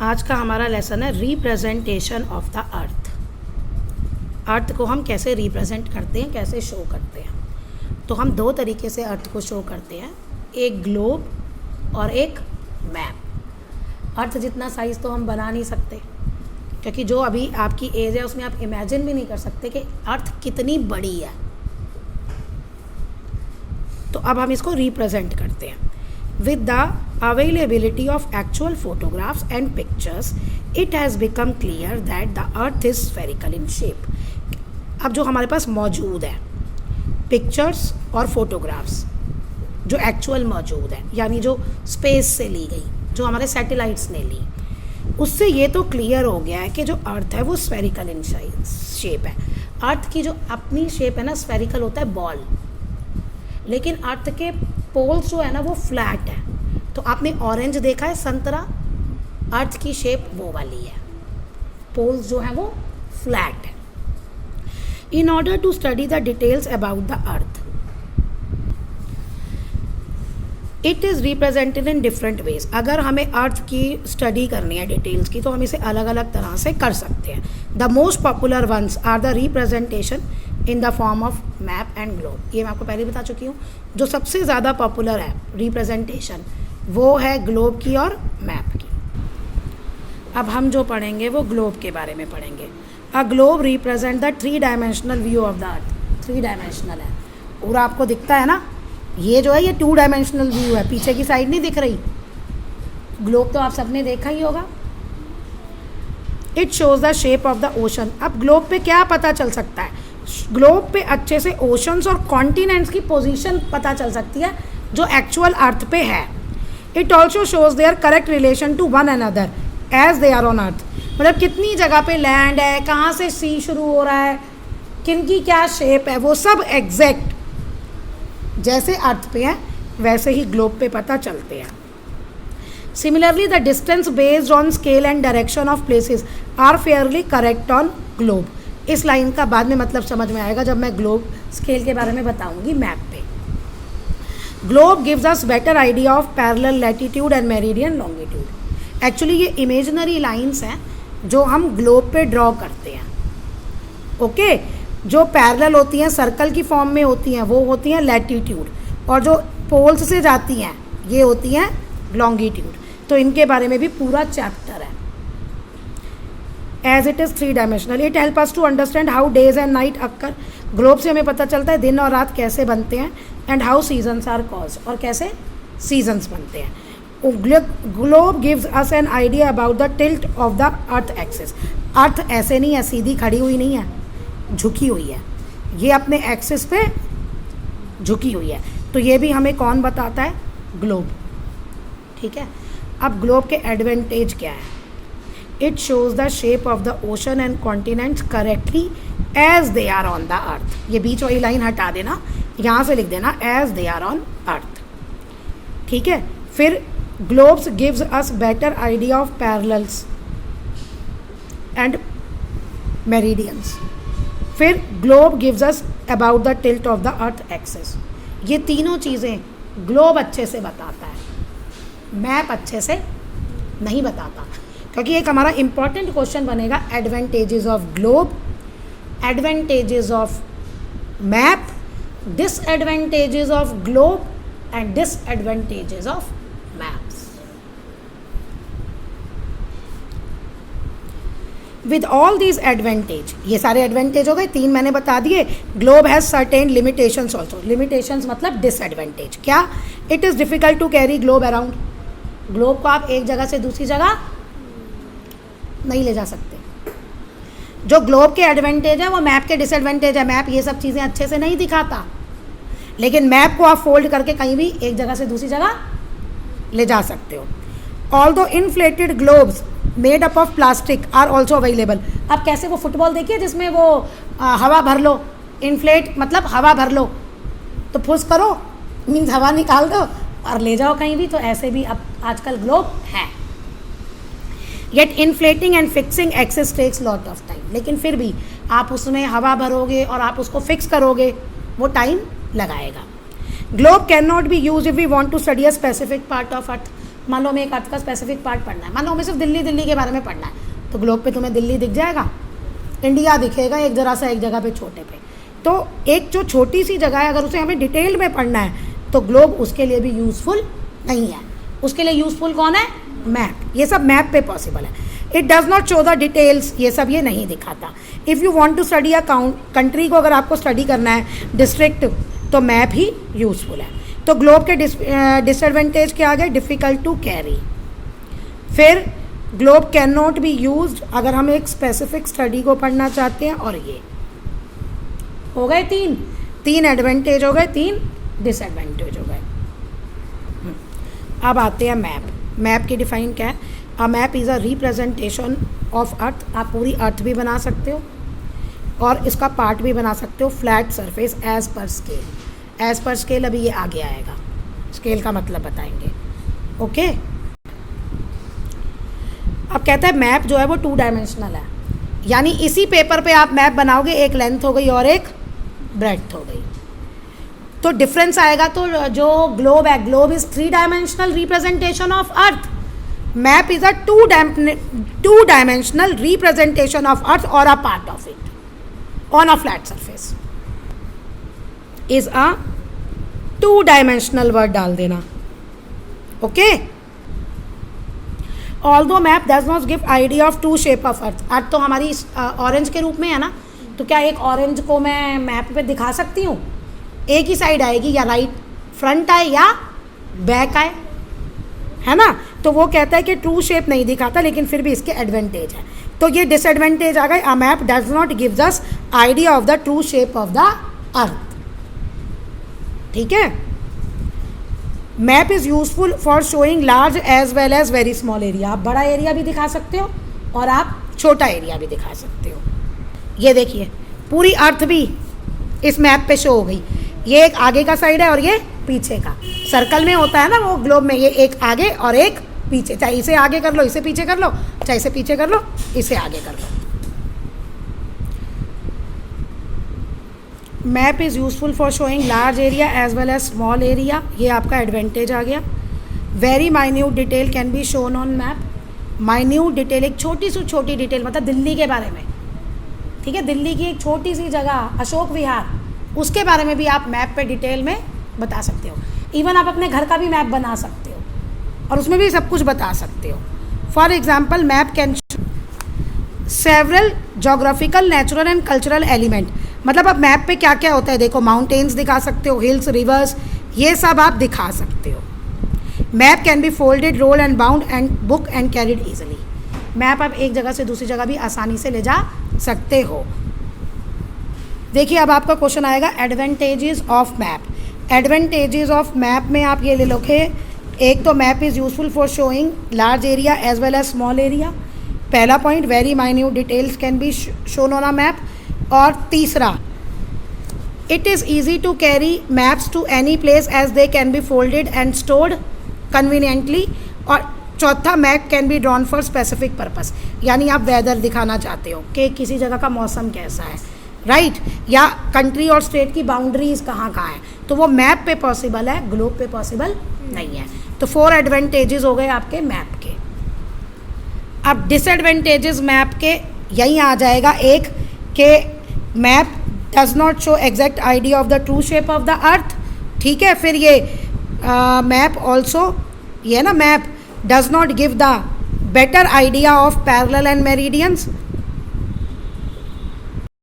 आज का हमारा लेसन है रिप्रेजेंटेशन ऑफ द अर्थ। अर्थ को हम कैसे रिप्रेजेंट करते हैं, कैसे शो करते हैं। तो हम दो तरीके से अर्थ को शो करते हैं, एक ग्लोब और एक मैप। अर्थ जितना साइज़ तो हम बना नहीं सकते, क्योंकि जो अभी आपकी एज है उसमें आप इमेजिन भी नहीं कर सकते कि अर्थ कितनी बड़ी है। तो अब हम इसको रिप्रेजेंट करते हैं with the availability of actual photographs and pictures. It has become clear that the earth is spherical in shape. अब जो हमारे पास मौजूद है पिक्चर्स और फोटोग्राफ्स जो एक्चुअल मौजूद है, यानी जो स्पेस से ली गई, जो हमारे सैटेलाइट्स ने ली, उससे ये तो क्लियर हो गया है कि जो अर्थ है वो स्फेरिकल इन शेप है। अर्थ की जो अपनी शेप है ना, स्फेरिकल होता है बॉल, लेकिन अर्थ के पोल्स जो है ना वो फ्लैट है। तो आपने ऑरेंज देखा है, संतरा, अर्थ की शेप वो वाली है, पोल्स जो है वो फ्लैट है। In order to study the details about the earth, it is represented in different ways. अगर हमें अर्थ की स्टडी करनी है डिटेल्स की, तो हम इसे अलग अलग तरह से कर सकते हैं। The most popular ones are the representation in the form of map and globe. ये मैं आपको पहले बता चुकी हूँ। जो सबसे ज़्यादा पॉपुलर है रिप्रेजेंटेशन वो है ग्लोब की और मैप की। अब हम जो पढ़ेंगे वो ग्लोब के बारे में पढ़ेंगे। A globe represent the 3 dimensional view of the earth. 3 dimensional है, पूरा आपको दिखता है ना। ये जो है ये 2 डायमेंशनल व्यू है, पीछे की साइड नहीं दिख रही। ग्लोब तो आप सबने देखा ही होगा। It shows the shape of the ocean. अब ग्लोब पे क्या पता चल सकता है? ग्लोब पे अच्छे से ओशंस और कॉन्टिनेंट्स की पोजीशन पता चल सकती है जो एक्चुअल अर्थ पे है। It also shows their correct relation to one another as they are on earth. मतलब कितनी जगह पे लैंड है, कहाँ से सी शुरू हो रहा है, किनकी क्या शेप है, वो सब एग्जैक्ट जैसे अर्थ पे है वैसे ही ग्लोब पे पता चलते हैं। Similarly the distance based on scale and direction of places are fairly correct on globe. इस लाइन का बाद में मतलब समझ में आएगा जब मैं ग्लोब स्केल के बारे में बताऊंगी मैप पे। Globe gives us better idea of parallel latitude and meridian longitude. Actually ये इमेजिनरी लाइंस हैं जो हम ग्लोब पे ड्रॉ करते हैं। ओके, जो पैरेलल होती हैं, सर्कल की फॉर्म में होती हैं, वो होती हैं लैटिट्यूड, और जो पोल्स से जाती हैं ये होती हैं लॉन्गिट्यूड। तो इनके बारे में भी पूरा चैप्टर है। As it is 3 dimensional, it help us to understand how days and night occur. Globe से हमें पता चलता है दिन और रात कैसे बनते हैं, and how seasons are cause, और कैसे सीजन्स बनते हैं। Globe gives us an idea about the tilt of the earth axis. Earth ऐसे नहीं है, सीधी खड़ी हुई नहीं है, झुकी हुई है, ये अपने एक्सिस पे झुकी हुई है। तो ये भी हमें कौन बताता है? ग्लोब। ठीक है, अब ग्लोब के एडवांटेज क्या है? It shows the shape of the ocean and continents correctly as they are on the earth. ये बीच वाली लाइन हटा देना, यहाँ से लिख देना as they are on earth. ठीक है, फिर globes gives us better idea of parallels and meridians. फिर globe gives us about the tilt of the earth axis. ये तीनों चीज़ें ग्लोब अच्छे से बताता है, मैप अच्छे से नहीं बताता। क्योंकि एक हमारा इंपॉर्टेंट क्वेश्चन बनेगा, advantages of globe, advantages of map, disadvantages of globe and disadvantages of maps. With all these advantage, ये सारे एडवांटेज हो गए, 3 मैंने बता दिए। Globe has certain limitations also. Limitations मतलब डिसएडवांटेज। क्या? It is difficult to carry globe around. Globe को आप एक जगह से दूसरी जगह नहीं ले जा सकते। जो ग्लोब के एडवांटेज है वो मैप के डिसएडवांटेज है। मैप ये सब चीज़ें अच्छे से नहीं दिखाता, लेकिन मैप को आप फोल्ड करके कहीं भी एक जगह से दूसरी जगह ले जा सकते हो। Although inflated globes made up of plastic are also available. अब कैसे वो फुटबॉल देखिए जिसमें वो हवा भर लो, इन्फ्लेट मतलब हवा भर लो, तो फुस करो मीन्स हवा निकाल दो और ले जाओ कहीं भी। तो ऐसे भी अब आजकल ग्लोब है। Yet inflating and fixing access takes lot of time. लेकिन फिर भी आप उसमें हवा भरोगे और आप उसको फिक्स करोगे, वो टाइम लगाएगा। Globe can not be use if we want to study a specific part of earth. मान लो हमें एक अर्थ का स्पेसिफिक पार्ट पढ़ना है, मान लो हमें सिर्फ दिल्ली के बारे में पढ़ना है, तो ग्लोब पे तुम्हें दिल्ली दिख जाएगा, इंडिया दिखेगा एक जरा सा एक जगह पे छोटे पे। तो एक जो छोटी सी जगह है अगर उसे हमें डिटेल में पढ़ना है तो ग्लोब उसके लिए भी यूज़फुल नहीं है। उसके लिए यूज़फुल कौन है? मैप। ये सब मैप पे पॉसिबल है। It does not show the details, ये सब ये नहीं दिखाता। If you want to study a country को अगर आपको स्टडी करना है, डिस्ट्रिक्ट, तो मैप ही यूज़फुल है। तो ग्लोब के डिसएडवांटेज क्या आ गए? Difficult to carry. फिर globe can not be used अगर हम एक स्पेसिफिक स्टडी को पढ़ना चाहते हैं, और ये हो गए तीन एडवांटेज हो गए, 3 डिसएडवांटेज हो गए। अब आते हैं मैप। मैप की डिफाइन क्या है? A map is a representation of अर्थ। आप पूरी अर्थ भी बना सकते हो और इसका पार्ट भी बना सकते हो, flat surface as per scale. As per scale अभी ये आगे आएगा, स्केल का मतलब बताएंगे। ओके, अब कहता है मैप जो है वो 2 डायमेंशनल है, यानी इसी पेपर पे आप मैप बनाओगे, एक लेंथ हो गई और एक ब्रेड्थ हो गई। तो डिफरेंस आएगा। तो जो ग्लोब है, globe is 3 dimensional representation of earth, map is a 2 dimensional representation of earth और a part of it on a flat surface. Is a 2 dimensional word डाल देना। Okay, although map does not give idea of 2 shape of earth. Earth तो हमारी orange के रूप में है ना, तो क्या एक ऑरेंज को मैं मैप पे दिखा सकती हूँ? एक ही साइड आएगी, या राइट फ्रंट आए या बैक आए, है ना। तो वो कहता है कि ट्रू शेप नहीं दिखाता, लेकिन फिर भी इसके एडवांटेज है। तो ये डिसएडवांटेज आ गए। A map does not gives us idea of the true shape of the earth. ठीक है, map is useful for showing large as well as very small area. आप बड़ा एरिया भी दिखा सकते हो और आप छोटा एरिया भी दिखा सकते हो। ये देखिए, पूरी अर्थ भी इस मैप पे शो हो गई। ये एक आगे का साइड है और ये पीछे का। सर्कल में होता है ना वो ग्लोब में, ये एक आगे और एक पीछे। चाहे इसे आगे कर लो, इसे पीछे कर लो, चाहे इसे पीछे कर लो, इसे आगे कर लो। Map is useful for showing large area as well as small area. ये आपका एडवांटेज आ गया। Very minute detail can be shown on map. Minute detail, एक छोटी से छोटी डिटेल, मतलब दिल्ली के बारे में, ठीक है, दिल्ली की एक छोटी सी जगह अशोक विहार, उसके बारे में भी आप मैप पे डिटेल में बता सकते हो। इवन आप अपने घर का भी मैप बना सकते हो और उसमें भी सब कुछ बता सकते हो। For example, map can several geographical, natural and cultural element. मतलब अब मैप पे क्या क्या होता है देखो, माउंटेन्स दिखा सकते हो, हिल्स, रिवर्स, ये सब आप दिखा सकते हो। Map can be folded, roll and bound and book and carried easily. Map आप एक जगह से दूसरी जगह भी आसानी से ले जा सकते हो। देखिए, अब आपका क्वेश्चन आएगा advantages of map. Advantages of map में आप ये ले लो कि एक तो map is useful for showing large area as well as small area. पहला point, very minute details can be shown on a map. और तीसरा, it is easy to carry maps to any place as they can be folded and stored conveniently. और चौथा, map can be drawn for specific purpose, यानी आप weather दिखाना चाहते हो कि किसी जगह का मौसम कैसा है, राइट, या कंट्री और स्टेट की बाउंड्रीज कहाँ कहाँ है, तो वो मैप पे पॉसिबल है, ग्लोब पे पॉसिबल नहीं है। तो 4 एडवांटेजेस हो गए आपके मैप के। अब डिसएडवांटेजेस मैप के यहीं आ जाएगा एक, कि map does not show exact idea of the true shape of the earth. ठीक है, फिर ये मैप ऑल्सो, ये ना, map does not give the better idea of parallel and meridians.